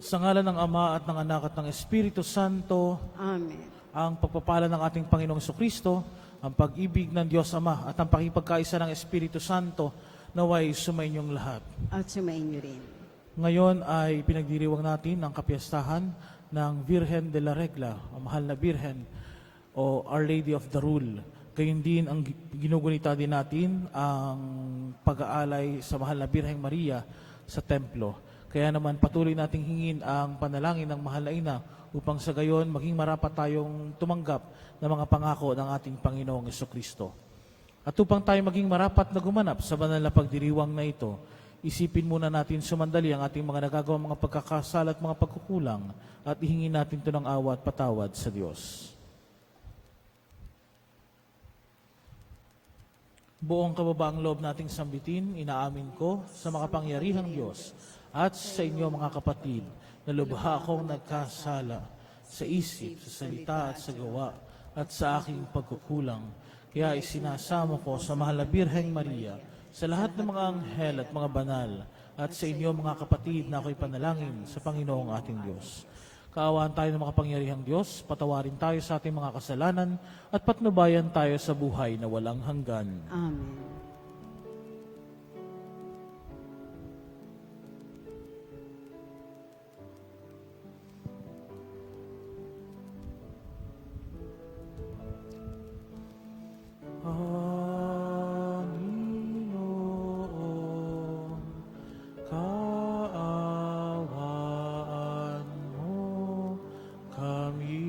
Sa ngalan ng Ama at ng Anak at ng Espiritu Santo, Amen. ang pagpapala ng ating Panginoong Kristo, ang pag-ibig ng Diyos Ama at ang pakipagkaisa ng Espiritu Santo naway sumainyong lahat. At sumainyo rin. Ngayon ay pinagdiriwang natin ang kapiyastahan ng Virgen de la Regla, ang mahal na Birhen o Our Lady of the Rule. Gayun din ang ginugunita din natin ang pag-aalay sa mahal na Birheng Maria sa templo. Kaya naman patuloy nating hingin ang panalangin ng mahal na ina upang sa gayon maging marapat tayong tumanggap ng mga pangako ng ating Panginoong Kristo. At upang tayo maging marapat na gumanap sa banal na pagdiriwang na ito, isipin muna natin sumandali ang ating mga nagagawang mga pagkakasala at mga pagkukulang at ihingin natin ito ng awa at patawad sa Diyos. Buong kababaang loob nating sambitin, inaamin ko sa makapangyarihang Diyos at sa inyo mga kapatid na lubha akong nagkasala sa isip, sa salita at sa gawa at sa aking pagkukulang. Kaya isinasamo ko sa mahal na Birheng Maria, sa lahat ng mga anghel at mga banal, at sa inyo mga kapatid na ako'y panalangin sa Panginoong ating Diyos. Kaawaan tayo ng makapangyarihang Diyos, patawarin tayo sa ating mga kasalanan, at patnubayan tayo sa buhay na walang hanggan. Amen. Panginoon, kaawaan mo kami.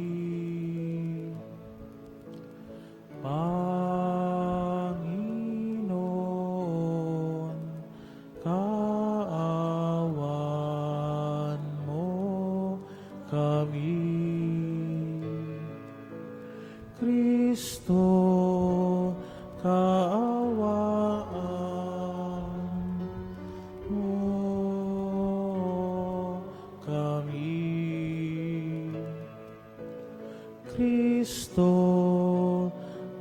Panginoon, kaawaan mo kami. Kristo, kaawaan mo kami. Kristo,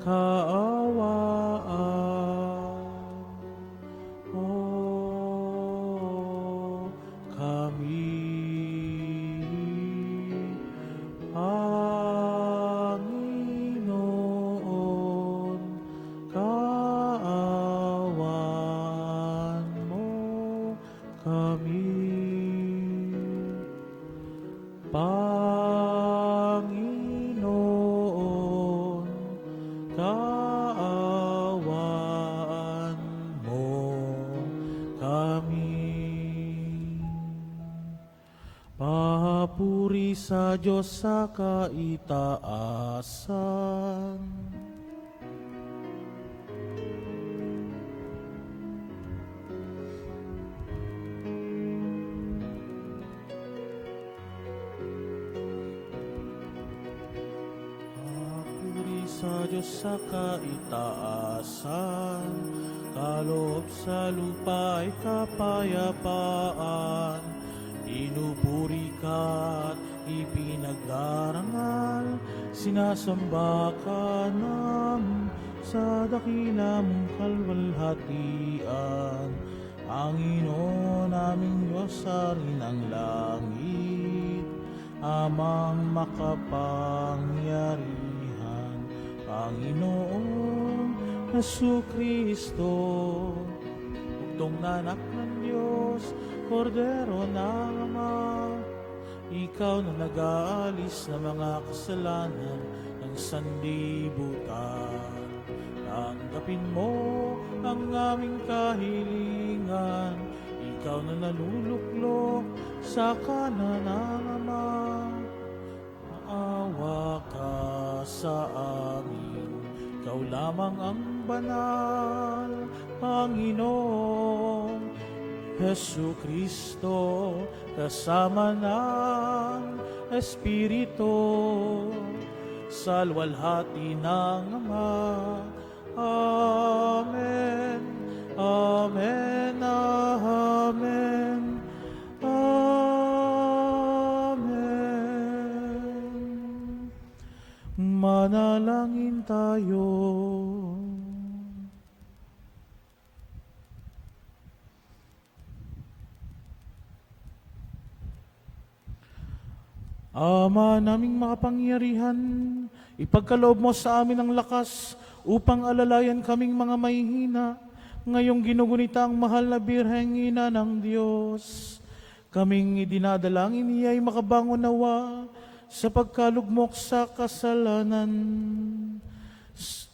kaawaan mo kami. Panginoon, kaawaan mo kami. Panginoon, kaawaan mo kami. Papuri sa Diyos sa kaitaasan. Papuri sa Diyos sa kaitaasan, kaloob sa lupa ay kapayapaan. Pinupuri ka at ipinagdarangal, sinasamba ka namin sa dakilang kalwalhatian. Panginoon naming Diyos sa rin ang langit, amang makapangyarihan. Panginoon Jesucristo, bugtong na anak ng Diyos, Kordero ng Ama, ikaw na nag-aalis ng mga kasalanan ng sanlibutan. Tanggapin mo ang aming kahilingan, ikaw na naluluklok sa kanan ng Ama. Maawa ka sa amin, ikaw lamang ang banal, Panginoon Jesucristo, kasama ng Espiritu, sa luwalhati ng Ama. Amen, amen, amen, amen. Manalangin tayo. Ama naming makapangyarihan, ipagkaloob mo sa amin ang lakas upang alalayan kaming mga mahihina, ngayong ginugunita ang mahal na Birheng Ina ng Diyos. Kaming idinadalangin niya ay makabangon nawa sa pagkalugmok sa kasalanan.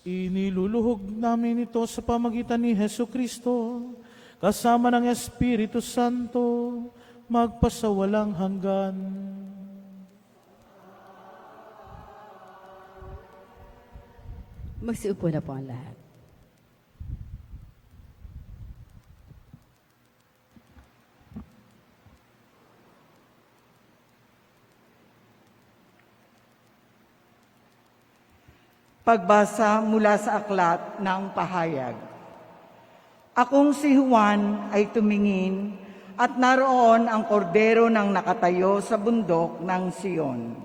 Iniluluhog namin ito sa pamagitan ni Hesu Kristo, kasama ng Espiritu Santo, magpasawalang hanggan. Magsiupo na po ang lahat. Pagbasa mula sa aklat ng pahayag. Akong si Juan ay tumingin at naroon ang kordero ng nakatayo sa bundok ng Sion.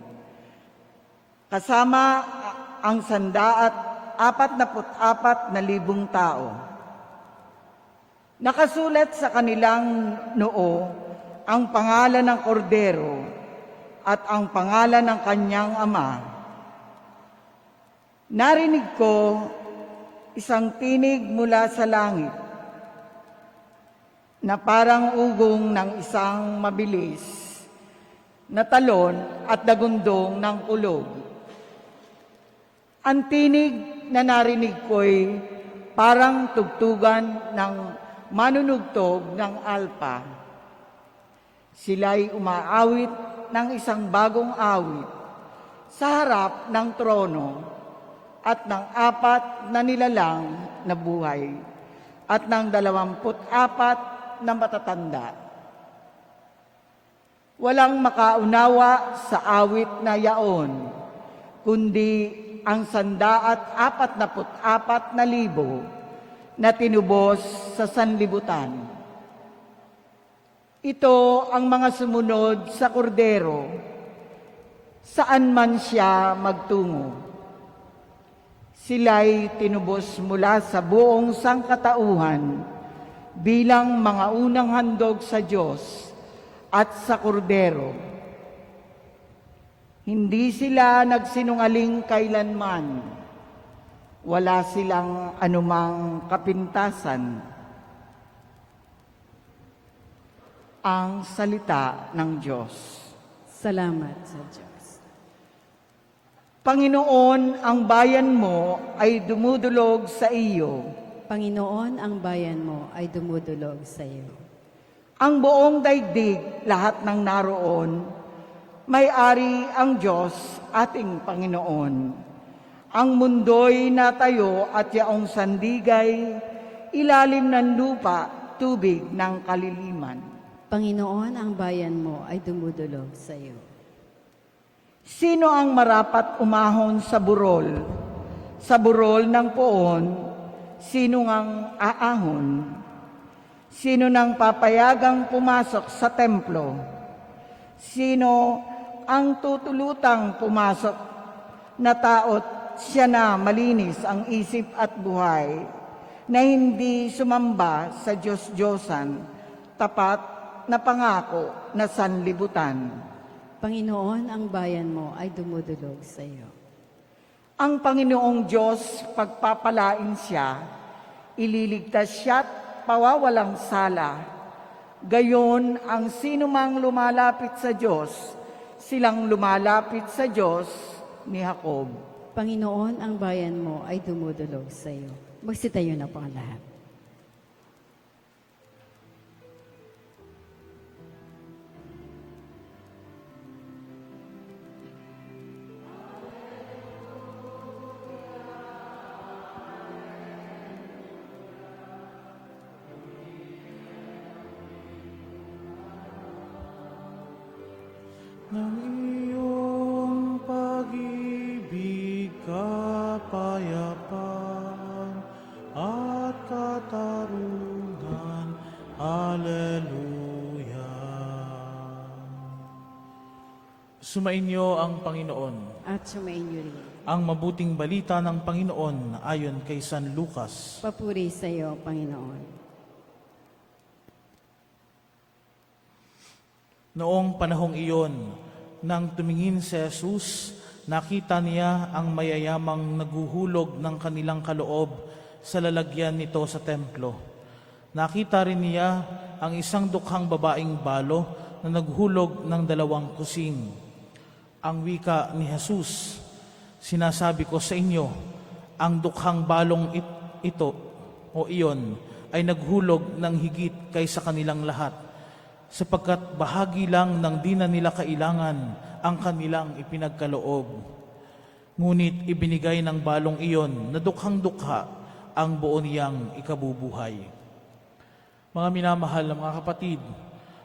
Kasama ang 144,000 tao. Nakasulat sa kanilang noo ang pangalan ng kordero at ang pangalan ng kanyang ama. Narinig ko isang tinig mula sa langit na parang ugong ng isang mabilis na talon at dagundong ng kulog. Ang tinig na narinig ko'y parang tugtugan ng manunugtog ng alpa. Sila'y umaawit ng isang bagong awit sa harap ng trono at ng 4 na nilalang na buhay at ng 24 na matatanda. Walang makaunawa sa awit na yaon, kundi ang 144,000 na tinubos sa sanlibutan. Ito ang mga sumunod sa kordero, saan man siya magtungo. Sila'y tinubos mula sa buong sangkatauhan bilang mga unang handog sa Diyos at sa kordero. Hindi sila nagsinungaling kailanman. Wala silang anumang kapintasan. Ang salita ng Diyos. Salamat sa Diyos. Panginoon, ang bayan mo ay dumudulog sa iyo. Panginoon, ang bayan mo ay dumudulog sa iyo. Ang buong daigdig, lahat ng naroon, may-ari ang Diyos, ating Panginoon. Ang mundo'y natayo at yaong sandigay, ilalim ng lupa, tubig ng kaliliman. Panginoon, ang bayan mo ay dumudulog sa iyo. Sino ang marapat umahon sa burol? Sa burol ng poon, sino ngang aahon? Sino nang papayagang pumasok sa templo? Sino ang tutulutang pumasok na taot siya na malinis ang isip at buhay, na hindi sumamba sa Diyos-Diyosan, tapat na pangako na sanlibutan. Panginoon, ang bayan mo ay dumudulog sa iyo. Ang Panginoong Diyos, pagpapalain siya, ililigtas siya't pawawalang sala. Gayon, ang sinumang lumalapit sa Diyos, silang lumalapit sa Diyos ni Jacob. Panginoon, ang bayan mo ay dumudulog sa iyo. Magsitayo na po ang lahat. Ng iyong pag-ibig, kapayapaan at katarungan. Hallelujah. Sumainyo ang Panginoon. At sumainyo rin. Ang mabuting balita ng Panginoon ayon kay San Lucas. Papuri sa iyo, Panginoon. Noong panahong iyon, Nang tumingin si Jesus, nakita niya ang mayayamang naguhulog ng kanilang kaloob sa lalagyan nito sa templo. Nakita rin niya ang isang dukhang babaeng balo na naghulog ng 2 kusing. Ang wika ni Jesus, "Sinasabi ko sa inyo, ang dukhang balong ito o iyon ay naghulog ng higit kaysa kanilang lahat, sapagkat bahagi lang ng di na nila kailangan ang kanilang ipinagkaloob. Ngunit ibinigay ng balong iyon na dukhang-dukha ang buo niyang ikabubuhay." Mga minamahal na mga kapatid,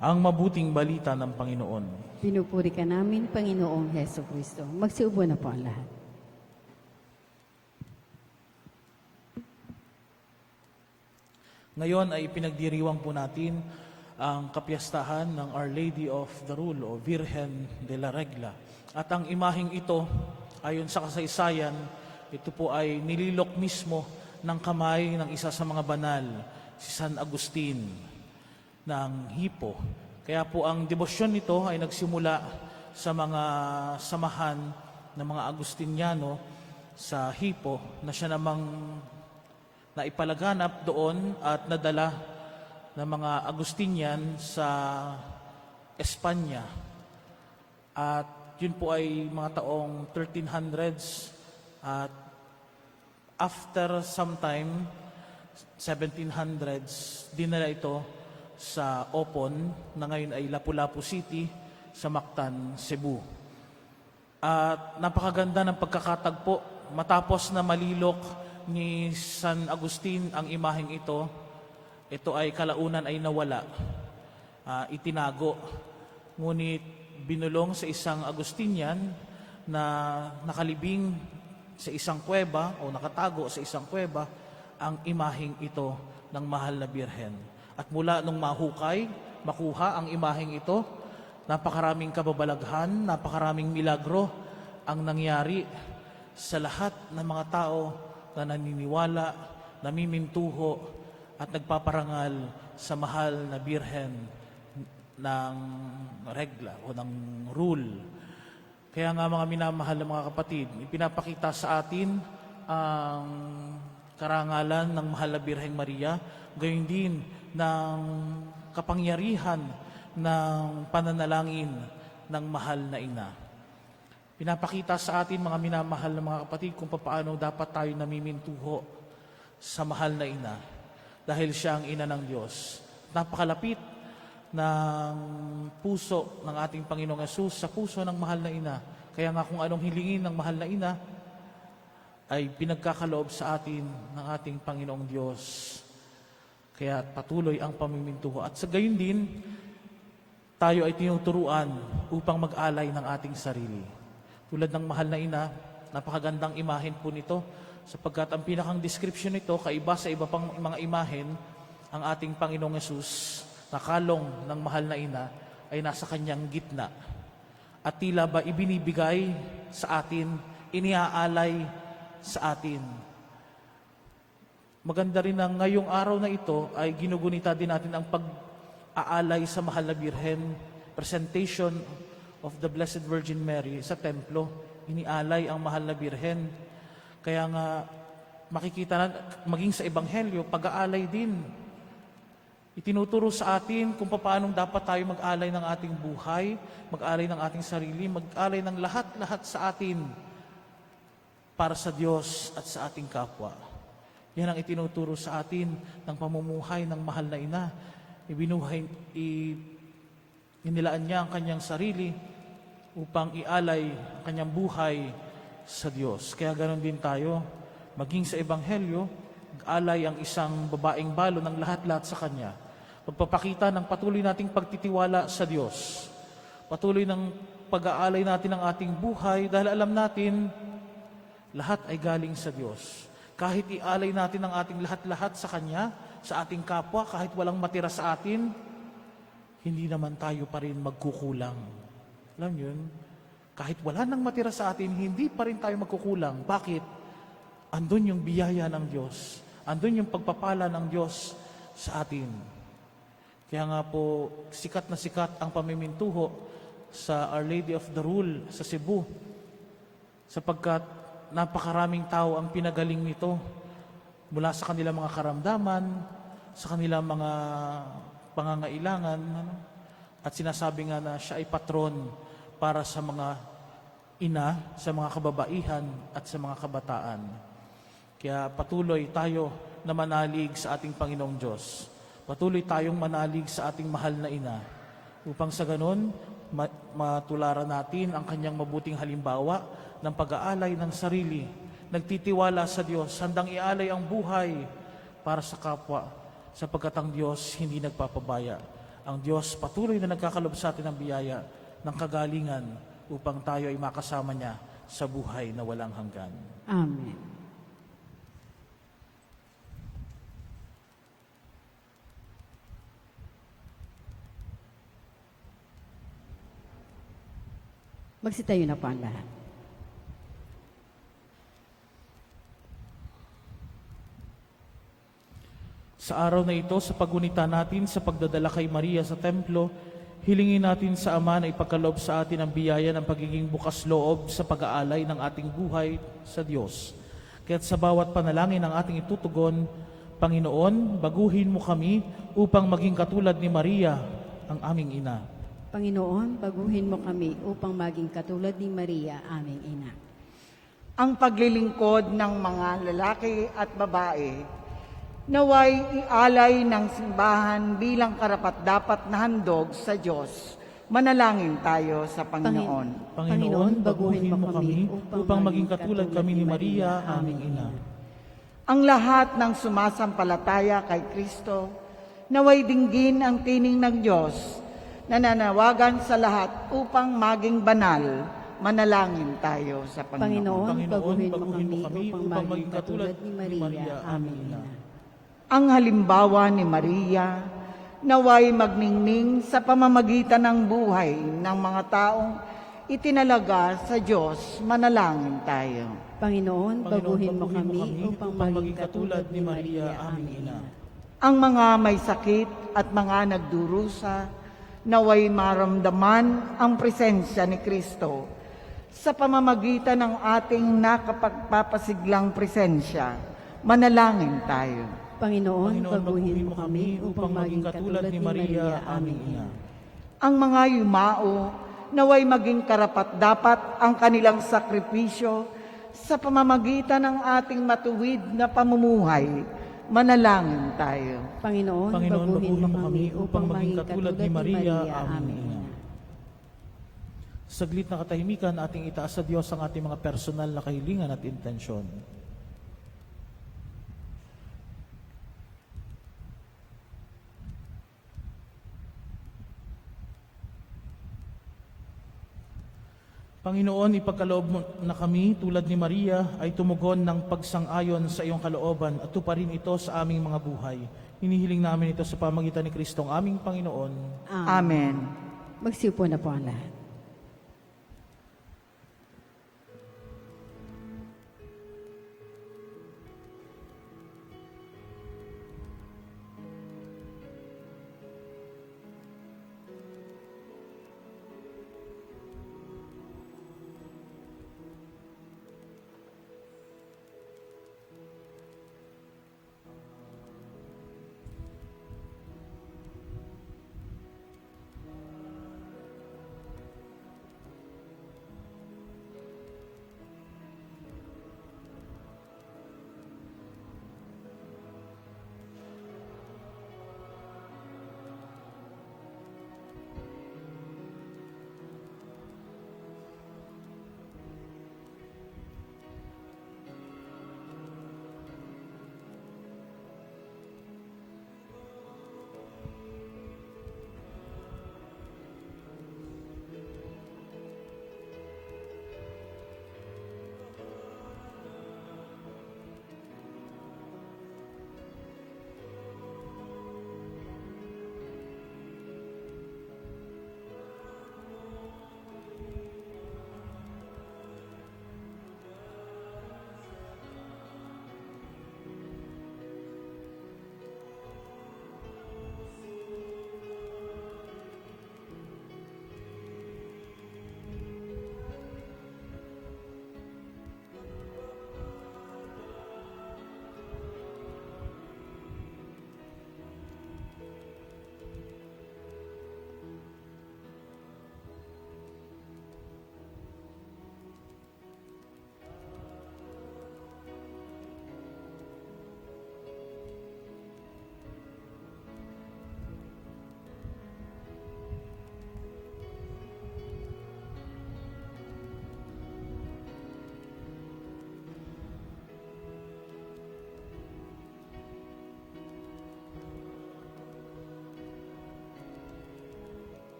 ang mabuting balita ng Panginoon. Pinupuri ka namin, Panginoong Heso Kristo. Magsiupo na po ang lahat. Ngayon ay pinagdiriwang po natin ang kapiyastahan ng Our Lady of the Rule o Virgen de la Regla. At ang imaheng ito, ayon sa kasaysayan, ito po ay nililok mismo ng kamay ng isa sa mga banal, si San Agustin ng Hippo. Kaya po ang debosyon nito ay nagsimula sa mga samahan ng mga Agustiniano sa Hippo na siya namang naipalaganap doon at nadala ng mga Agustinian sa Espanya. At yun po ay mga taong 1300s at after some time, 1700s, dinala ito sa Opon na ngayon ay Lapu-Lapu City sa Mactan, Cebu. At napakaganda ng pagkakatagpo matapos na malilok ni San Agustin ang imaheng ito. Ito ay kalaunan ay nawala, itinago. Ngunit binulong sa isang Agustinian na nakalibing sa isang kuweba o nakatago sa isang kuweba ang imaheng ito ng mahal na Birhen. At mula nung makuha ang imaheng ito, napakaraming kababalaghan, napakaraming milagro ang nangyari sa lahat ng mga tao na naniniwala, namimintuho at nagpaparangal sa mahal na Birhen ng Regla o ng Rule. Kaya nga mga minamahal na mga kapatid, ipinapakita sa atin ang karangalan ng mahal na Birheng Maria, gayon din ng kapangyarihan ng pananalangin ng mahal na ina. Pinapakita sa atin mga minamahal na mga kapatid kung paano dapat tayo namimintuho sa mahal na ina dahil siya ang ina ng Diyos. Napakalapit ng puso ng ating Panginoong Hesus sa puso ng mahal na ina. Kaya nga kung anong hilingin ng mahal na ina ay pinagkakaloob sa atin ng ating Panginoong Diyos. Kaya patuloy ang pamimintuho. At sa gayon din, tayo ay tinuturuan upang mag-alay ng ating sarili. Tulad ng mahal na ina, napakagandang imahen po nito sapagkat ang pinakang description nito, kaiba sa iba pang mga imahen, ang ating Panginoong Hesus, nakalong ng mahal na ina, ay nasa kanyang gitna. At tila ba ibinibigay sa atin, iniaalay sa atin. Maganda rin na ngayong araw na ito ay ginugunita din natin ang pag-aalay sa mahal na Birhen, presentation of the Blessed Virgin Mary sa templo. Inialay ang mahal na Birhen. Kaya nga makikita na maging sa Ebanghelyo, pag-aalay din. Itinuturo sa atin kung paano dapat tayo mag-alay ng ating buhay, mag-alay ng ating sarili, mag-alay ng lahat-lahat sa atin para sa Diyos at sa ating kapwa. Yan ang itinuturo sa atin ng pamumuhay ng mahal na ina. Inilaan niya ang kanyang sarili upang ialay ang kanyang buhay sa Diyos. Kaya ganoon din tayo, maging sa Ebanghelyo, mag-alay ang isang babaeng balo ng lahat-lahat sa Kanya. Magpapakita ng patuloy nating pagtitiwala sa Diyos. Patuloy ng pag-aalay natin ng ating buhay dahil alam natin, lahat ay galing sa Diyos. Kahit ialay natin ang ating lahat-lahat sa Kanya, sa ating kapwa, kahit walang matira sa atin, hindi naman tayo pa rin magkukulang. Alam yun? Kahit wala nang matira sa atin, hindi pa rin tayo magkukulang. Bakit? Andun yung biyaya ng Diyos. Andun yung pagpapala ng Diyos sa atin. Kaya nga po, sikat na sikat ang pamimintuho sa Our Lady of the Rule sa Cebu, sapagkat napakaraming tao ang pinagaling nito mula sa kanilang mga karamdaman, sa kanilang mga pangangailangan, ano? At sinasabi nga na siya ay patron para sa mga ina, sa mga kababaihan at sa mga kabataan. Kaya patuloy tayo na manalig sa ating Panginoong Diyos. Patuloy tayong manalig sa ating mahal na ina upang sa ganon matularan natin ang kanyang mabuting halimbawa ng pag-aalay ng sarili, nagtitiwala sa Diyos, handang ialay ang buhay para sa kapwa, sapagkat ang Diyos hindi nagpapabaya. Ang Diyos patuloy na nagkakalob sa atin ng biyaya, ng kagalingan, upang tayo ay makasama niya sa buhay na walang hanggan. Amen. Magsitayo na po ang lahat. Sa araw na ito, sa paggunita natin sa pagdadala kay Maria sa templo, hilingin natin sa Ama na ipagkaloob sa atin ang biyaya ng pagiging bukas loob sa pag-aalay ng ating buhay sa Diyos. Kaya't sa bawat panalangin ng ating itutugon, Panginoon, baguhin mo kami upang maging katulad ni Maria, ang aming ina. Panginoon, baguhin mo kami upang maging katulad ni Maria, aming ina. Ang paglilingkod ng mga lalaki at babae, naway ialay ng simbahan bilang karapat-dapat na handog sa Diyos. Manalangin tayo sa Panginoon. Panginoon, baguhin mo kami upang maging katulad kami ni Maria, aming ina. Ang lahat ng sumasampalataya kay Kristo, naway dinggin ang tining ng Diyos, nananawagan sa lahat upang maging banal. Manalangin tayo sa Panginoon. Panginoon, baguhin mo baguhin kami upang maging katulad ni Maria, aming ina. Ang halimbawa ni Maria, naway magningning sa pamamagitan ng buhay ng mga taong itinalaga sa Diyos. Manalangin tayo. Panginoon, baguhin mo kami upang maging katulad ni Maria, aming ina. Ang mga may sakit at mga nagdurusa, naway maramdaman ang presensya ni Kristo sa pamamagitan ng ating nakapagpapasiglang presensya. Manalangin tayo. Panginoon, baguhin mo kami upang maging katulad ni Maria, aming ina. Ang mga yumao, naway maging karapat-dapat ang kanilang sakripisyo sa pamamagitan ng ating matuwid na pamumuhay. Manalangin tayo. Panginoon, baguhin mo kami upang maging katulad ni Maria, aming ina. Saglit na katahimikan, ating itaas sa Diyos ang ating mga personal na kahilingan at intensyon. Panginoon, ipagkaloob mo na kami tulad ni Maria ay tumugon ng pagsang-ayon sa iyong kalooban at tuparin ito sa aming mga buhay. Hinihiling namin ito sa pamagitan ni Kristong aming Panginoon. Amen. Magsiupo na po ang lahat.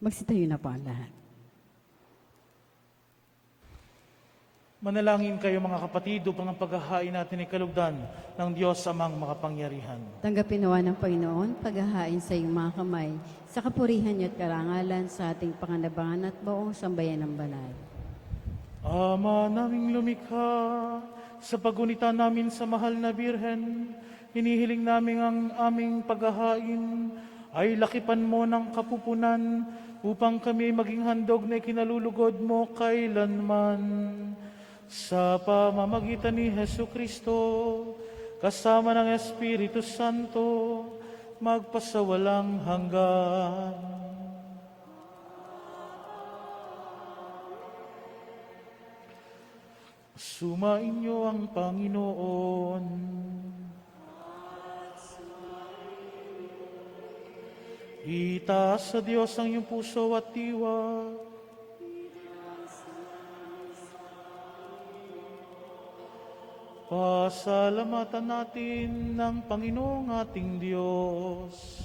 Magsitayo na po ang lahat. Manalangin kayo mga kapatid upang ang paghahain natin ay kalugdan ng Diyos amang makapangyarihan. Tanggapin nawa ng Panginoon paghahain sa iyong mga kamay, sa kapurihan niyo at karangalan sa ating panganabangan at buong sambayan ng banal. Ama naming lumikha, sa pagunita namin sa mahal na Birhen, hinihiling namin ang aming paghahain ay lakipan mo ng kapupunan upang kami maging handog na ikinalulugod mo kailanman. Sa pamamagitan ni Hesu Kristo, kasama ng Espiritu Santo, magpasawalang hanggan. Sumainyo ang Panginoon. Itaas sa Diyos ang iyong puso at diwa. Pasalamatan natin ng Panginoong ating Diyos.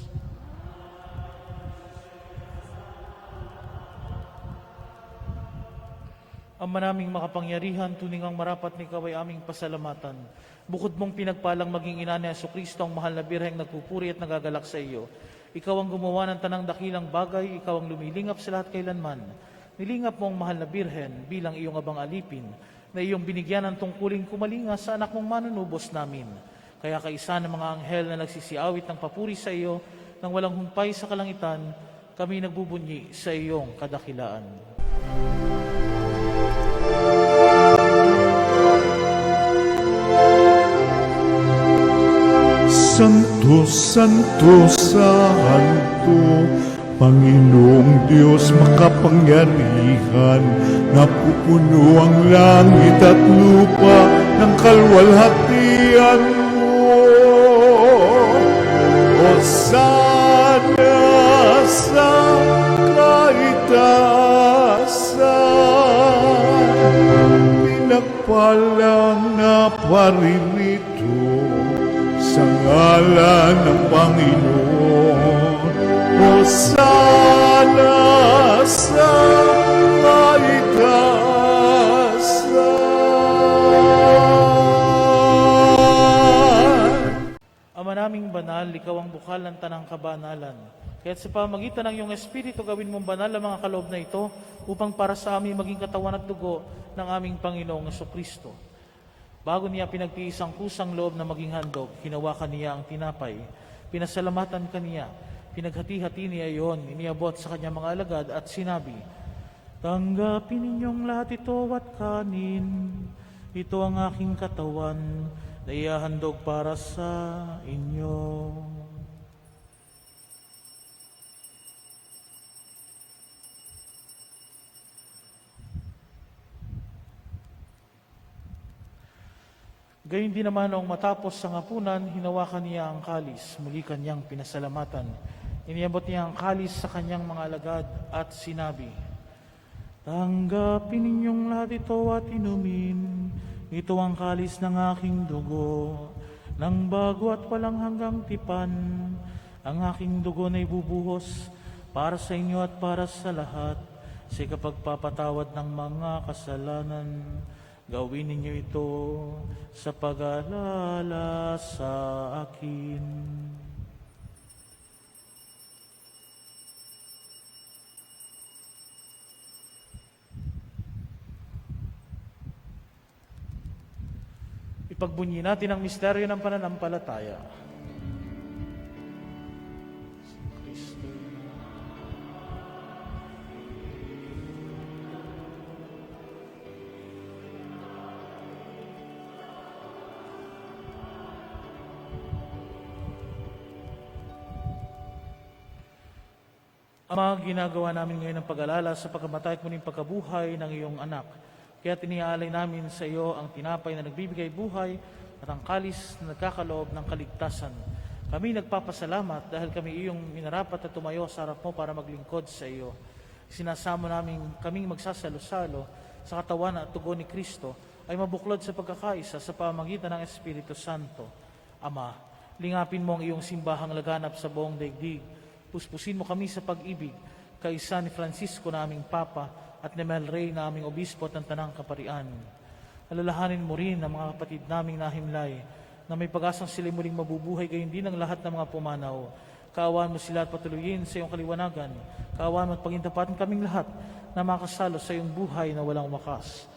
Ama naming makapangyarihan, tuning ang marapat ni Ikaw ay aming pasalamatan. Bukod mong pinagpalang maging ina ni Jesucristo, ang mahal na birheng nagpupuri at nagagalak sa iyo. Ikaw ang gumawa ng tanang dakilang bagay, ikaw ang lumilingap sa lahat kailanman. Nilingap mo ang mahal na birhen bilang iyong abang alipin, na iyong binigyan ng tungkuling kumalinga sa anak mong manunubos namin. Kaya kaisa ng mga anghel na nagsisiawit ng papuri sa iyo, nang walang humpay sa kalangitan, kami nagbubunyi sa iyong kadakilaan. Santo, Santo, Santo, Panginoong Diyos makapangyarihan, napupuno ang langit at lupa ng kalwalhatian mo. Hosana sa kaitaasan, pinagpalang na paririto sa ngalan ng Panginoon. Hosana sa kaitaasan. Ama naming banal, ikaw ang bukal ng tanang kabanalan. Kaya't sa pamagitan ng iyong Espiritu, gawin mong banal ang mga kaloob na ito upang para sa amin maging katawan at dugo ng aming Panginoong Jesucristo. Bago niya pinagtiis ang kusang loob na maging handog, hinawakan niya ang tinapay, pinasalamatan kaniya, pinaghati-hati niya iyon, iniabot sa kanyang mga alagad at sinabi, "Tanggapin ninyong lahat ito at kanin. Ito ang aking katawan na ihahandog para sa inyo." Gayun din naman noong matapos sa hapunan, hinawakan niya ang kalis, muli kanyang pinasalamatan. Iniabot niya ang kalis sa kanyang mga alagad at sinabi, "Tanggapin ninyong lahat ito at inumin. Ito ang kalis ng aking dugo, ng bago at walang hanggang tipan. Ang aking dugo na ibubuhos para sa inyo at para sa lahat, sa ikapagpapatawad ng mga kasalanan. Gawin ninyo ito sa pag-aalala sa akin." Ipagbunyi natin ang misteryo ng pananampalataya. Kristo. Ama, ginagawa namin ngayon ang pag-alala sa pagkamatay at muling pagkabuhay ng iyong anak. Kaya tiniaalay namin sa iyo ang tinapay na nagbibigay buhay at ang kalis na nagkakaloob ng kaligtasan. Kami nagpapasalamat dahil kami iyong minarapat at tumayo sa harap mo para maglingkod sa iyo. Sinasamo namin kaming magsasalo-salo sa katawan at tugon ni Kristo ay mabuklod sa pagkakaisa sa pamamagitan ng Espiritu Santo. Ama, lingapin mo ang iyong simbahang laganap sa buong daigdig. Puspusin mo kami sa pag-ibig, kaisa ni Francisco na aming Papa, at ni Mel Rey na aming Obispo at ng Tanang Kaparian. Alalahanin mo rin ang mga kapatid naming nahimlay, na may pag-asang sila muling mabubuhay, gayon din ang lahat ng mga pumanaw. Kaawaan mo sila at patuloyin sa iyong kaliwanagan. Kaawaan mo at pagintapatin kaming lahat na makasalo sa iyong buhay na walang wakas.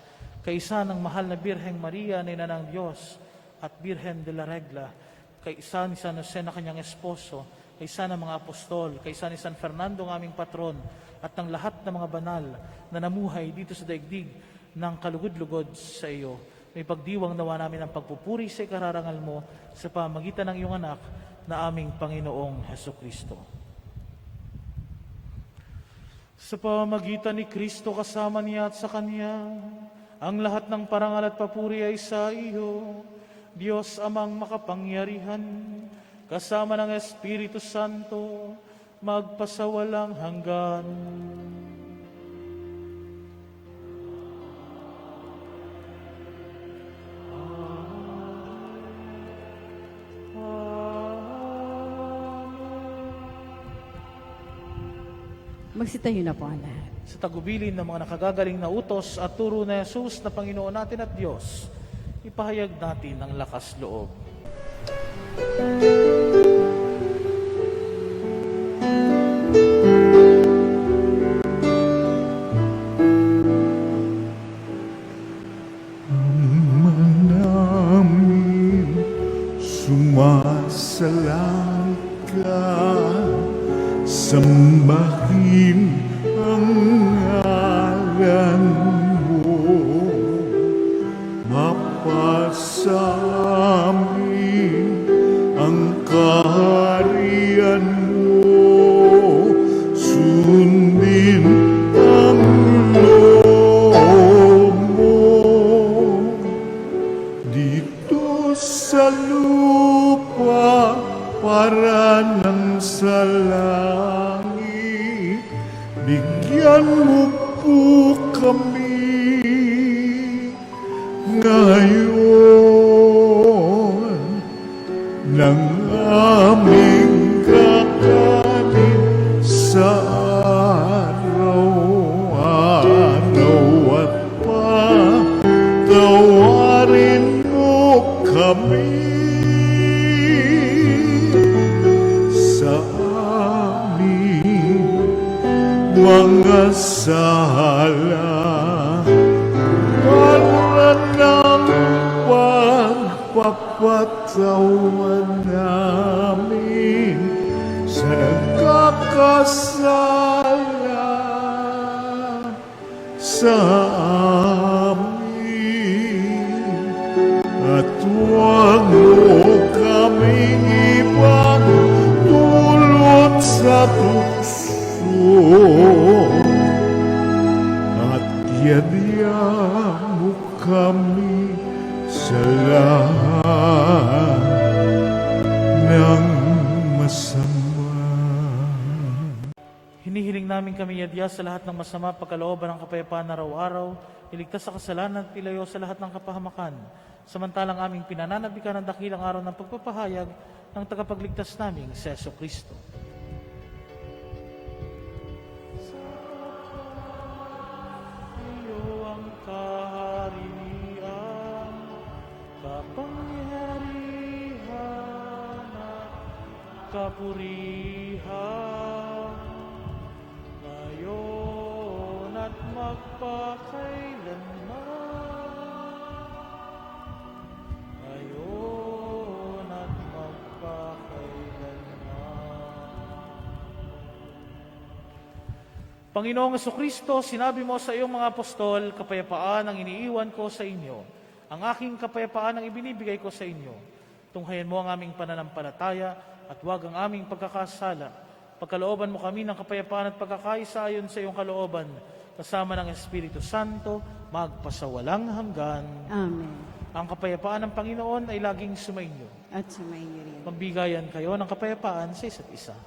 Kaisa ng mahal na Birheng Maria na ina ng Diyos at Birhen de la Regla, kaisa ni San Jose na kanyang esposo, kaisa ng mga apostol, kaisa ni San Fernando ng aming patron, at ng lahat ng mga banal na namuhay dito sa daigdig ng kalugod-lugod sa iyo. May pagdiwang nawa namin ang pagpupuri sa ikararangal mo sa pamagitan ng iyong anak na aming Panginoong Hesukristo. Sa pamagitan ni Kristo kasama niya at sa Kanya, ang lahat ng parangal at papuri ay sa iyo, Diyos Amang makapangyarihan, kasama ng Espiritu Santo, magpasawalang hanggan. Magsitayo na po ang lahat. Sa tagubilin ng mga nakagagaling na utos at turo na Jesus na Panginoon natin at Diyos, ipahayag natin ang lakas loob. Namin sumasalang ka, sambahin ang ngalan mo, mapasamin ang kaharian mo, sundin ang loob mo dito sa lupa para ng sa langit. Bigyan mo po kami ngayon ng aming kakanin sa araw-araw, at patawarin mo kami sa aming mga sala, para ng pagpapatawan namin sa nagkakasala sa amin, at huwag mo kaming ibang dulot sa tukso, at yadya mo kami sa lahat ng masama. Hinihiling namin kami yadya sa lahat ng masama, pagkalooban ng kapayapaan araw-araw, iligtas sa kasalanan at ilayo sa lahat ng kapahamakan. Samantalang aming pinananabikan ng dakilang araw ng pagpapahayag ng tagapagligtas naming si Jesucristo. Iyo ang kaharian, kapangyarihan at kapurihan, ngayon at magpakailanman. Ngayon at magpakailanman. Panginoong Jesucristo, sinabi mo sa iyong mga apostol, kapayapaan ang iniiwan ko sa inyo. Ang aking kapayapaan ang ibinibigay ko sa inyo. Tunghayan mo ang aming pananampalataya at huwag ang aming pagkakasala. Pagkalooban mo kami ng kapayapaan at pagkakaisa ayon sa iyong kalooban, kasama ng Espiritu Santo, magpasawalang hanggan. Amen. Ang kapayapaan ng Panginoon ay laging sumainyo. At sumainyo rin. Pambigayan kayo ng kapayapaan sa isa't isa.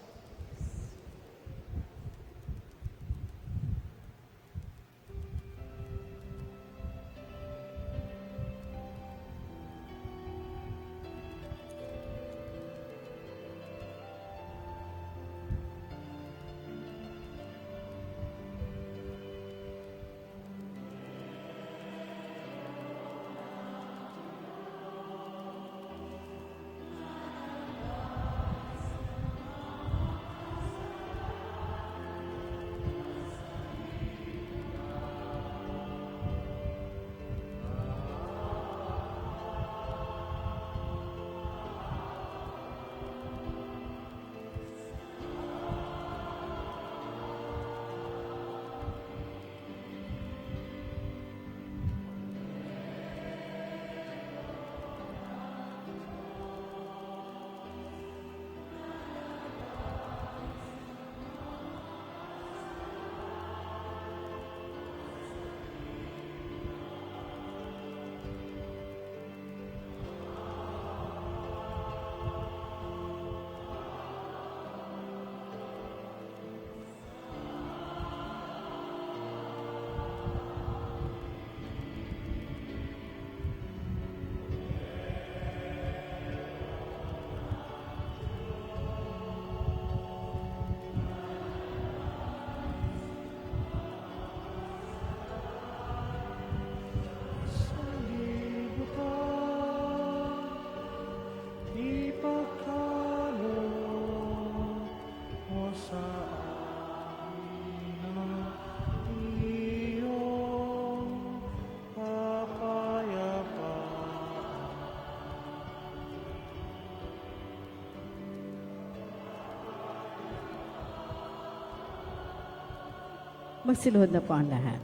Magsiluhod na po ang lahat.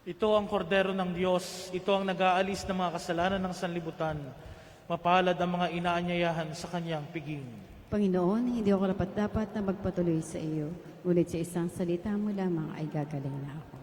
Ito ang kordero ng Diyos, ito ang nag-aalis ng mga kasalanan ng sanlibutan. Mapalad ang mga inaanyayahan sa kanyang piging. Panginoon, hindi ako dapat na magpatuloy sa iyo, ngunit sa isang salita mo lamang ay gagaling na ako.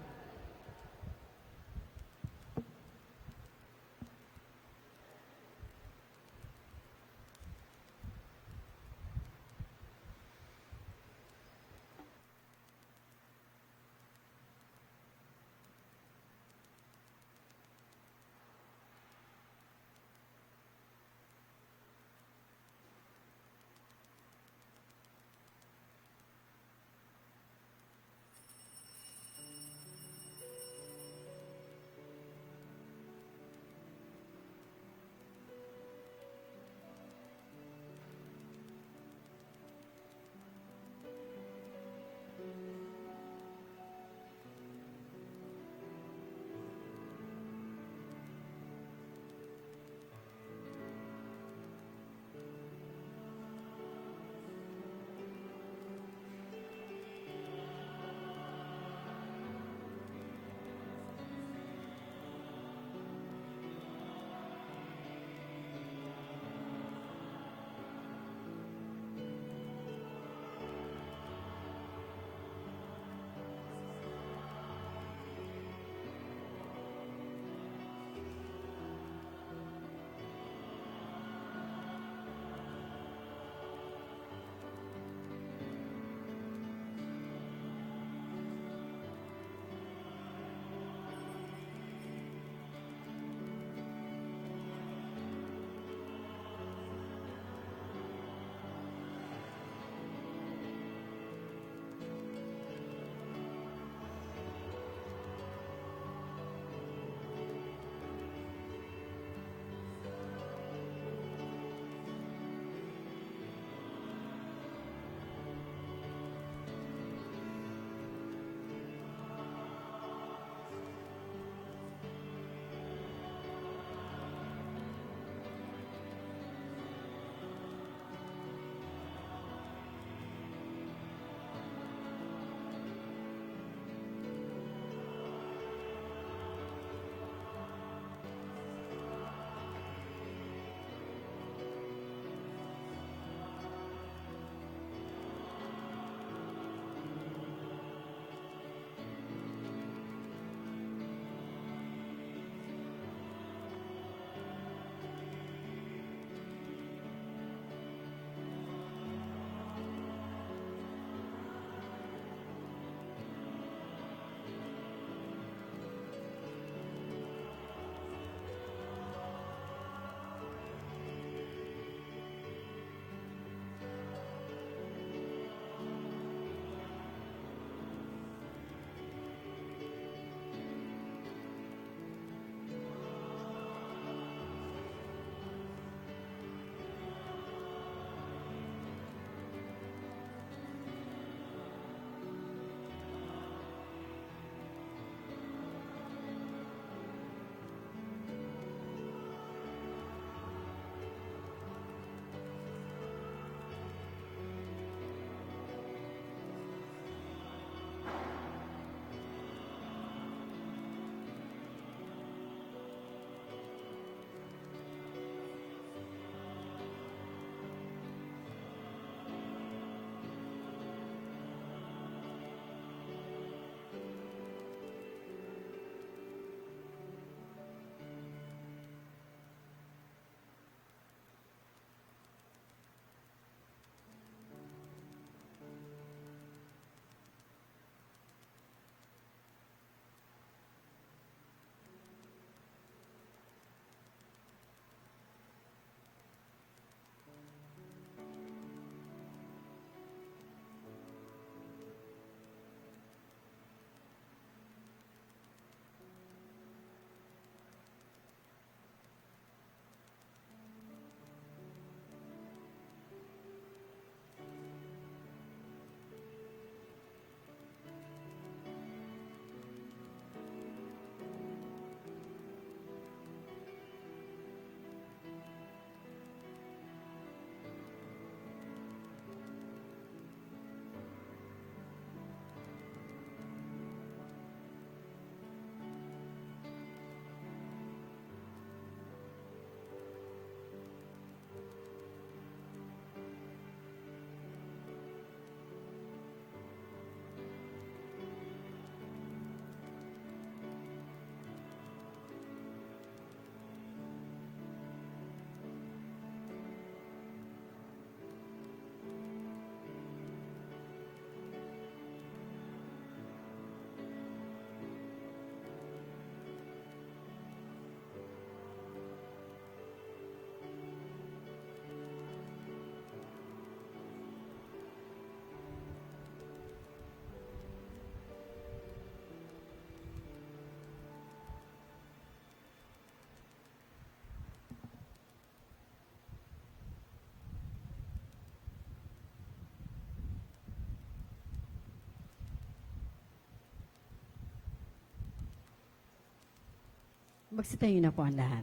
Magsitayo na po ang lahat.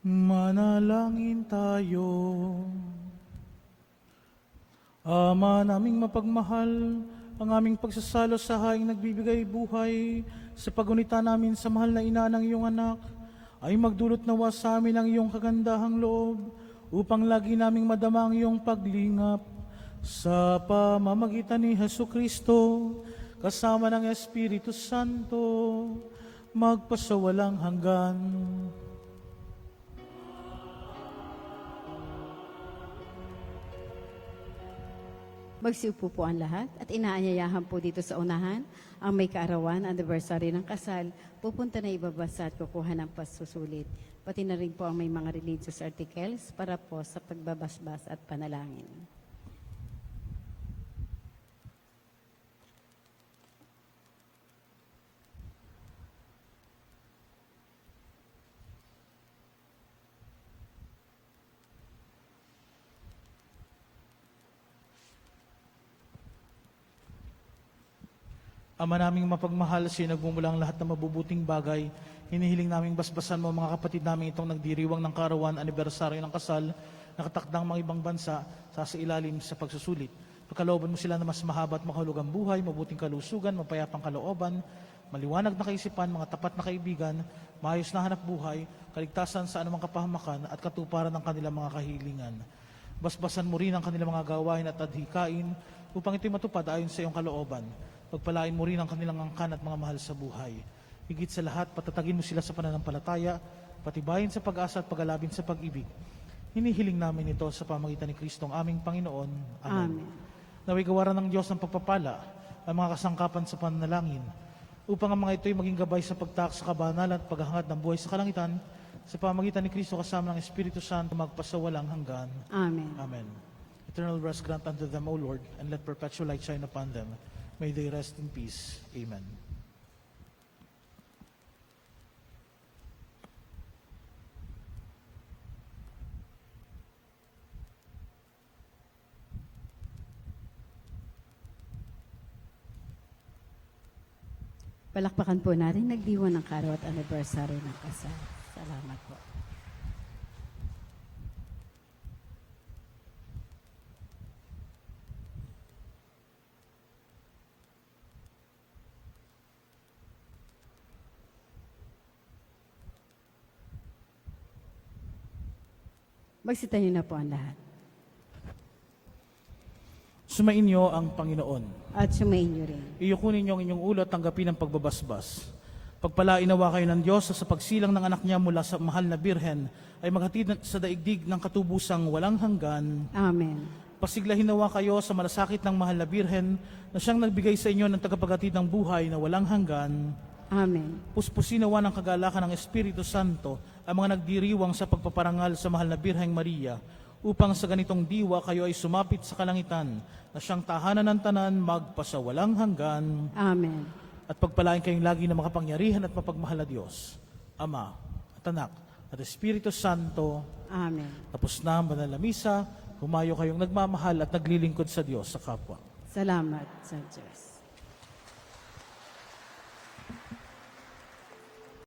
Manalangin tayo. Ama naming mapagmahal, ang aming pagsasalo sa haing nagbibigay buhay, sa pagunita namin sa mahal na ina ng iyong anak, ay magdulot nawa sa amin ang iyong kagandahang loob, upang lagi naming madama ang iyong paglingap. Sa pamamagitan ni Jesucristo, kasama ng Espiritu Santo, magpasawalang hanggan. Magsiupo po ang lahat at inaanyayahan po dito sa unahan ang may kaarawan, anniversary ng kasal, pupunta na ibabasa at kukuha ng pasusulit. Pati na rin po ang may mga religious articles para po sa pagbabasbas at panalangin. Ama naming mapagmahal, sinagmumula ang lahat ng mabubuting bagay. Hinihiling naming basbasan mo mga kapatid namin itong nagdiriwang ng karawan, anibersaryo ng kasal, nakatakdang mga ibang bansa sa ilalim sa pagsusulit. Pagkalooban mo sila na mas mahaba at makahulugang buhay, mabuting kalusugan, mapayapang kalooban, maliwanag na kaisipan, mga tapat na kaibigan, maayos na hanap buhay, kaligtasan sa anumang kapahamakan at katuparan ng kanilang mga kahilingan. Basbasan mo rin ang kanilang mga gawain at adhikain upang ito'y matupad ayon sa iyong kalooban. Pagpalain mo rin ang kanilang angkan at mga mahal sa buhay. Higit sa lahat, patatagin mo sila sa pananampalataya, patibayin sa pag-asa at pag-alabin sa pag-ibig. Hinihiling namin ito sa pamagitan ni Kristong aming Panginoon. Amen. Naway gawaran ng Diyos ng pagpapala ang mga kasangkapan sa pananalangin, upang ang mga ito'y maging gabay sa pagtaak sa kabanalan at paghahangad ng buhay sa kalangitan, sa pamagitan ni Kristo kasama ng Espiritu Santo magpasawalang hanggan. Amen. Amen. Eternal rest grant unto them, O Lord, and let perpetual light shine upon them. May they rest in peace. Amen. Palakpakan po natin nagdiwan ng karaw at anniversary ng kasal. Salamat po. Magsitayo na po ang lahat. Sumainyo ang Panginoon. At sumainyo rin. Iyukunin niyo ang inyong ulo at tanggapin ang pagbabasbas. Pagpalain nawa kayo ng Diyos sa pagsilang ng anak niya mula sa mahal na Birhen ay maghatid sa daigdig ng katubusang walang hanggan. Amen. Pasiglahin nawa kayo sa malasakit ng mahal na Birhen na siyang nagbigay sa inyo ng tagapaghatid ng buhay na walang hanggan. Amen. Puspusin nawa ng kagalakan ng Espiritu Santo ang mga nagdiriwang sa pagpaparangal sa mahal na Birheng Maria, upang sa ganitong diwa kayo ay sumapit sa kalangitan na siyang tahanan ng tanan magpasawalang hanggan. Amen. At pagpalain kayong lagi na makapangyarihan at mapagmahal na Diyos, Ama at Anak at Espiritu Santo. Amen. Tapos na ang banal na misa, humayo kayong nagmamahal at naglilingkod sa Diyos sa kapwa. Salamat sa Diyos.